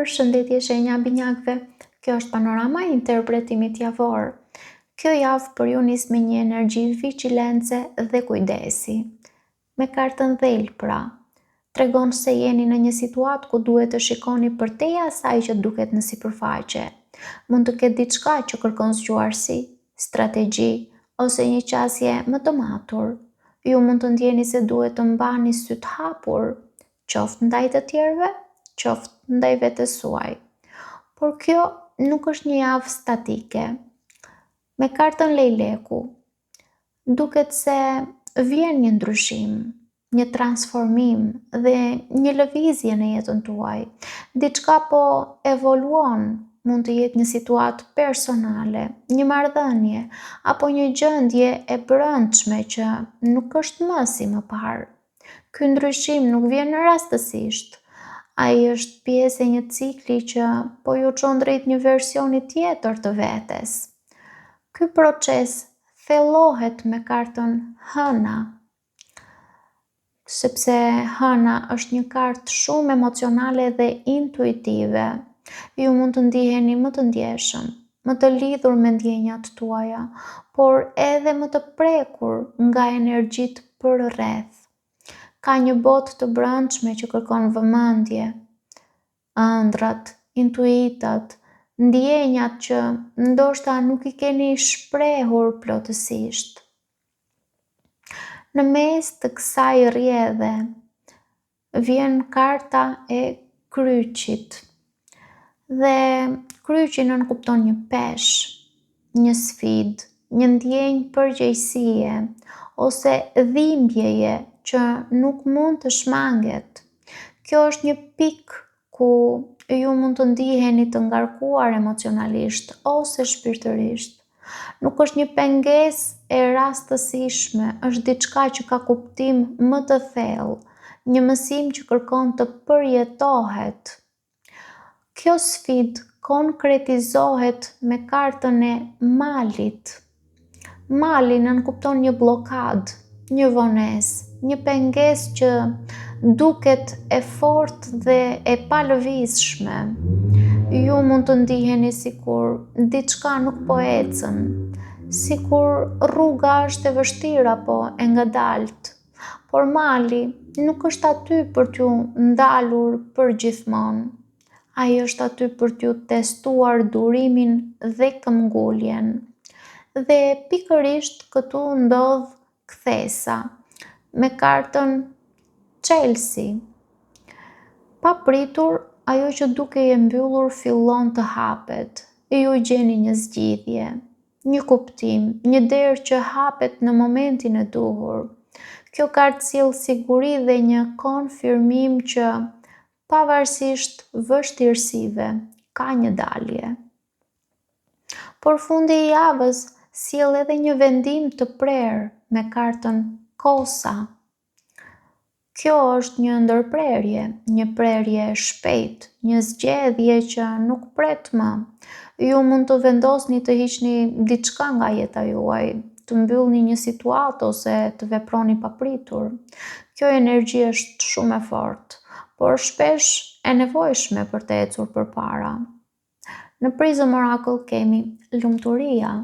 Përshëndetje shenja binjakëve, kjo është panorama e interpretimit javor. Kjo javë për ju nis me një energji vigjilence dhe kujdesi. Me kartën dhel pra, tregon se jeni në një situatë ku duhet të shikoni përtej asaj që duket në sipërfaqe. Mund të ketë diçka që kërkon zgjuarsi, strategji ose një qasje më të matur. Ju mund të ndjeni se duhet të mbani syt hapur, qoftë ndaj të tjerëve, qoftë ndaj vetes suaj. Por kjo nuk është një javë statike. Me kartën lejleku, duket se vjen një ndryshim, një transformim dhe një lëvizje në jetën tuaj. Diçka po evoluon, mund të jetë një situatë personale, një marrëdhënie apo një gjendje e brendshme që nuk është më si më parë. Ky ndryshim nuk vjen rastësisht. Ai është pjesë e një cikli që po ju çon drejt një versioni tjetër të vetes. Ky proces thellohet me kartën hëna, sepse hëna është një kartë shumë emocionale dhe intuitive. Ju mund të ndiheni më të ndjeshëm, më të lidhur me ndjenjat tuaja, por edhe më të prekur nga energjitë përreth. Ka një botë të brendshme që kërkon vëmendje, ëndrat, intuitat, ndjenjat që ndoshta nuk i keni shprehur plotësisht. Në mes të kësaj rrjedhe vjen karta e kryqit. Dhe kryqi nënkupton një peshë, një sfidë, një ndjenjë përgjegjësie ose dhimbjeje që nuk mund të shmanget. Kjo është një pikë ku ju mund të ndiheni të ngarkuar emocionalisht ose shpirtërisht. Nuk është një pengesë e rastësishme, është diçka që ka kuptim më të thellë, një mësim që kërkon të përjetohet. Kjo sfidë konkretizohet me kartën e malit. Mali nënkupton një blokadë, një vonesë, një pengesë që duket e fortë dhe e palëvizshme. Ju mund të ndiheni sikur diçka nuk po ecën, sikur rruga është e vështirë apo e ngadaltë. Por mali nuk është aty për t'ju ndalur përgjithmonë. Ai është aty për t'ju testuar durimin dhe këmbguljen. Dhe pikërisht këtu ndodh kthesa me kartën Chelsea. Papritur, ajo që dukej e mbyllur fillon të hapet. Ju gjeni një zgjidhje, një kuptim, një derë që hapet në momentin e duhur. Kjo kartë sjell siguri dhe një konfirmim që pavarësisht vështirësive ka një dalje. Por fundi i javës sjell edhe një vendim të prerë me kartën Kosa. Kjo është një ndërprerje, një prerje e shpejtë, një zgjedhje që nuk pret më. Ju mund të vendosni të hiqni diçka nga jeta juaj, të mbyllni një situatë ose të veproni papritur. Kjo energji është shumë e fortë, por shpesh e nevojshme për të ecur përpara. Në Prism Oracle kemi lumturia.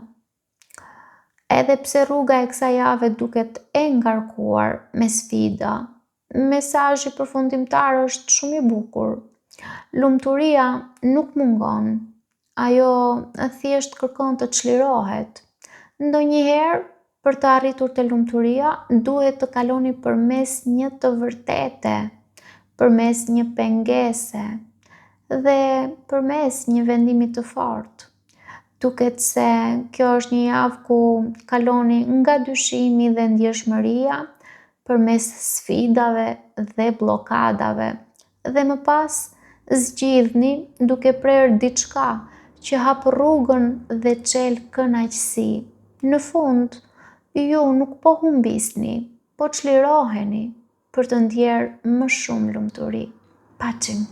Edhe pse rruga e kësaj jave duket e ngarkuar me sfida, mesazhi përfundimtar është shumë i bukur. Lumturia nuk mungon. Ajo thjesht kërkon të çlirohet. Ndonjëherë, për të arritur te lumturia, duhet të kaloni përmes një të vërtete, përmes një pengese dhe përmes një vendimi të fortë. Duket se kjo është një javë ku kaloni nga dyshimi dhe ndjeshmëria përmes sfidave dhe blokadave dhe më pas zgjidhni duke prerë diçka që hap rrugën dhe çel kënaqësi. Në fund, ju nuk po humbisni, po çliroheni për të ndjerë më shumë lumturi. Paçim!